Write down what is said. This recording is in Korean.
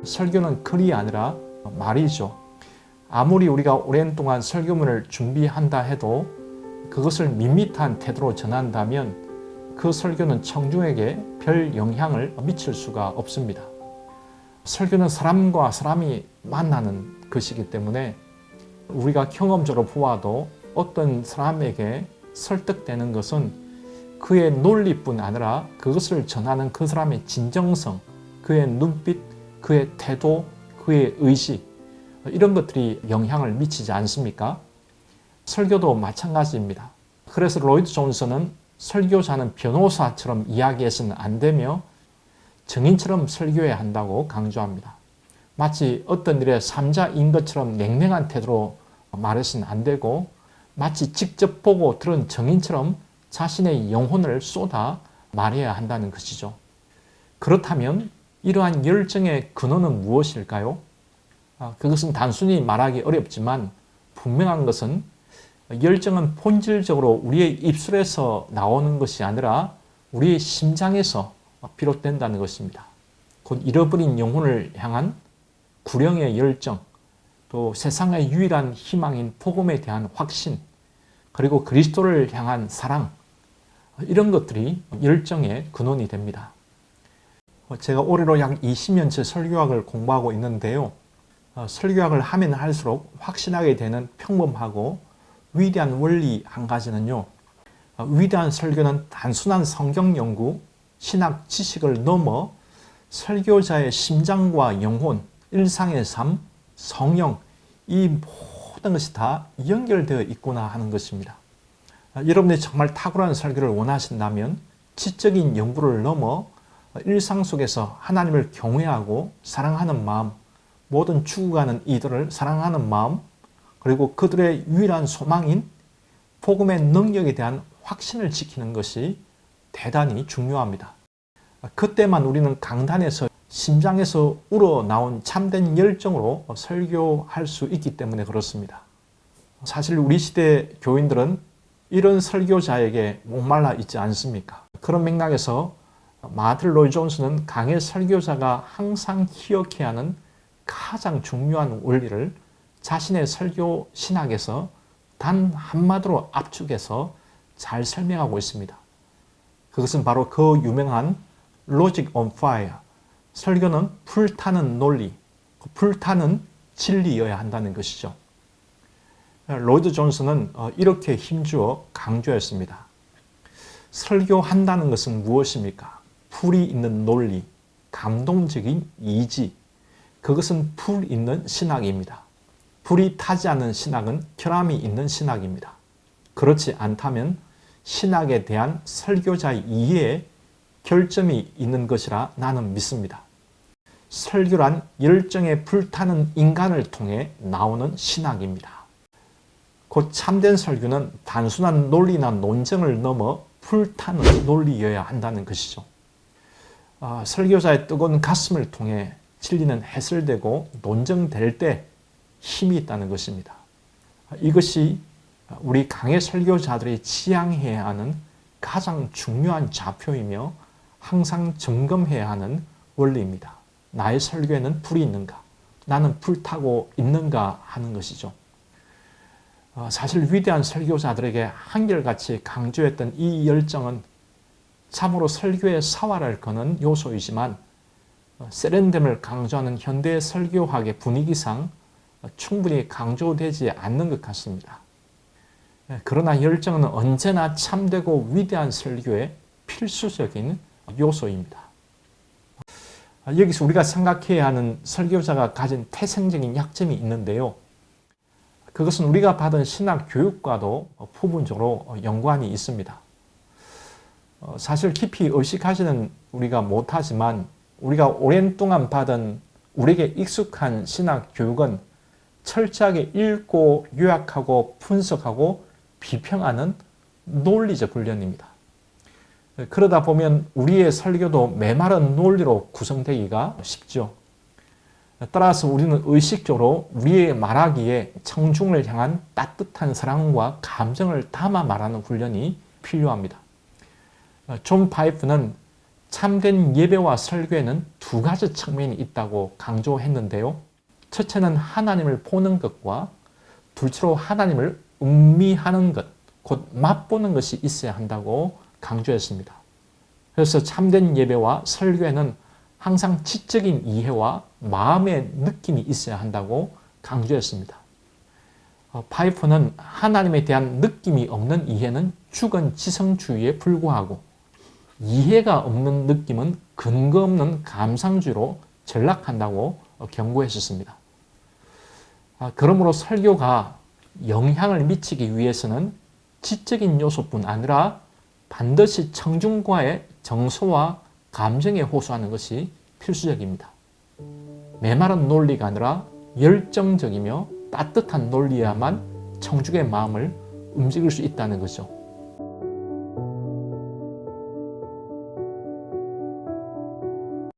설교는 글이 아니라 말이죠. 아무리 우리가 오랜 동안 설교문을 준비한다 해도 그것을 밋밋한 태도로 전한다면 그 설교는 청중에게 별 영향을 미칠 수가 없습니다. 설교는 사람과 사람이 만나는 것이기 때문에 우리가 경험적으로 보아도 어떤 사람에게 설득되는 것은 그의 논리뿐 아니라 그것을 전하는 그 사람의 진정성, 그의 눈빛, 그의 태도, 그의 의지, 이런 것들이 영향을 미치지 않습니까? 설교도 마찬가지입니다. 그래서 로이드 존슨은 설교자는 변호사처럼 이야기해서는 안 되며 증인처럼 설교해야 한다고 강조합니다. 마치 어떤 일의 삼자인 것처럼 냉랭한 태도로 말해서는 안 되고 마치 직접 보고 들은 증인처럼 자신의 영혼을 쏟아 말해야 한다는 것이죠. 그렇다면 이러한 열정의 근원은 무엇일까요? 그것은 단순히 말하기 어렵지만 분명한 것은 열정은 본질적으로 우리의 입술에서 나오는 것이 아니라 우리의 심장에서 비롯된다는 것입니다. 곧 잃어버린 영혼을 향한 구령의 열정, 또 세상의 유일한 희망인 복음에 대한 확신, 그리고 그리스도를 향한 사랑, 이런 것들이 열정의 근원이 됩니다. 제가 올해로 약 20년째 설교학을 공부하고 있는데요. 설교학을 하면 할수록 확신하게 되는 평범하고 위대한 원리 한 가지는요. 위대한 설교는 단순한 성경 연구, 신학 지식을 넘어 설교자의 심장과 영혼, 일상의 삶, 성령, 이 모든 것이 다 연결되어 있구나 하는 것입니다. 여러분이 정말 탁월한 설교를 원하신다면 지적인 연구를 넘어 일상 속에서 하나님을 경외하고 사랑하는 마음, 모든 죽어가는 이들을 사랑하는 마음, 그리고 그들의 유일한 소망인 복음의 능력에 대한 확신을 지키는 것이 대단히 중요합니다. 그때만 우리는 강단에서 심장에서 우러나온 참된 열정으로 설교할 수 있기 때문에 그렇습니다. 사실 우리 시대 교인들은 이런 설교자에게 목말라 있지 않습니까? 그런 맥락에서 마틴 로이드 존슨은 강의 설교자가 항상 기억해야 하는 가장 중요한 원리를 자신의 설교 신학에서 단 한마디로 압축해서 잘 설명하고 있습니다. 그것은 바로 그 유명한 Logic on Fire, 설교는 불타는 논리, 불타는 진리여야 한다는 것이죠. 로이드 존슨은 이렇게 힘주어 강조했습니다. 설교한다는 것은 무엇입니까? 풀이 있는 논리, 감동적인 이지, 그것은 풀 있는 신학입니다. 불이 타지 않는 신학은 결함이 있는 신학입니다. 그렇지 않다면 신학에 대한 설교자의 이해에 결점이 있는 것이라 나는 믿습니다. 설교란 열정에 불타는 인간을 통해 나오는 신학입니다. 곧 참된 설교는 단순한 논리나 논쟁을 넘어 불타는 논리여야 한다는 것이죠. 설교자의 뜨거운 가슴을 통해 진리는 해설되고 논쟁될 때 힘이 있다는 것입니다. 이것이 우리 강의 설교자들이 지향해야 하는 가장 중요한 좌표이며 항상 점검해야 하는 원리입니다. 나의 설교에는 불이 있는가? 나는 불타고 있는가 하는 것이죠. 사실 위대한 설교자들에게 한결같이 강조했던 이 열정은 참으로 설교의 사활을 거는 요소이지만 세련됨을 강조하는 현대 설교학의 분위기상 충분히 강조되지 않는 것 같습니다. 그러나 열정은 언제나 참되고 위대한 설교의 필수적인 요소입니다. 여기서 우리가 생각해야 하는 설교자가 가진 태생적인 약점이 있는데요. 그것은 우리가 받은 신학 교육과도 부분적으로 연관이 있습니다. 사실 깊이 의식하지는 우리가 못하지만 우리가 오랜 동안 받은 우리에게 익숙한 신학 교육은 철저하게 읽고 요약하고 분석하고 비평하는 논리적 훈련입니다. 그러다 보면 우리의 설교도 메마른 논리로 구성되기가 쉽죠. 따라서 우리는 의식적으로 우리의 말하기에 청중을 향한 따뜻한 사랑과 감정을 담아 말하는 훈련이 필요합니다. 존 파이프는 참된 예배와 설교에는 두 가지 측면이 있다고 강조했는데요. 첫째는 하나님을 보는 것과 둘째로 하나님을 음미하는 것, 곧 맛보는 것이 있어야 한다고 강조했습니다. 그래서 참된 예배와 설교에는 항상 지적인 이해와 마음의 느낌이 있어야 한다고 강조했습니다. 파이프는 하나님에 대한 느낌이 없는 이해는 죽은 지성주의에 불과하고 이해가 없는 느낌은 근거 없는 감상주로 전락한다고 경고했었습니다. 그러므로 설교가 영향을 미치기 위해서는 지적인 요소뿐 아니라 반드시 청중과의 정서와 감정에 호소하는 것이 필수적입니다. 메마른 논리가 아니라 열정적이며 따뜻한 논리야만 청중의 마음을 움직일 수 있다는 거죠.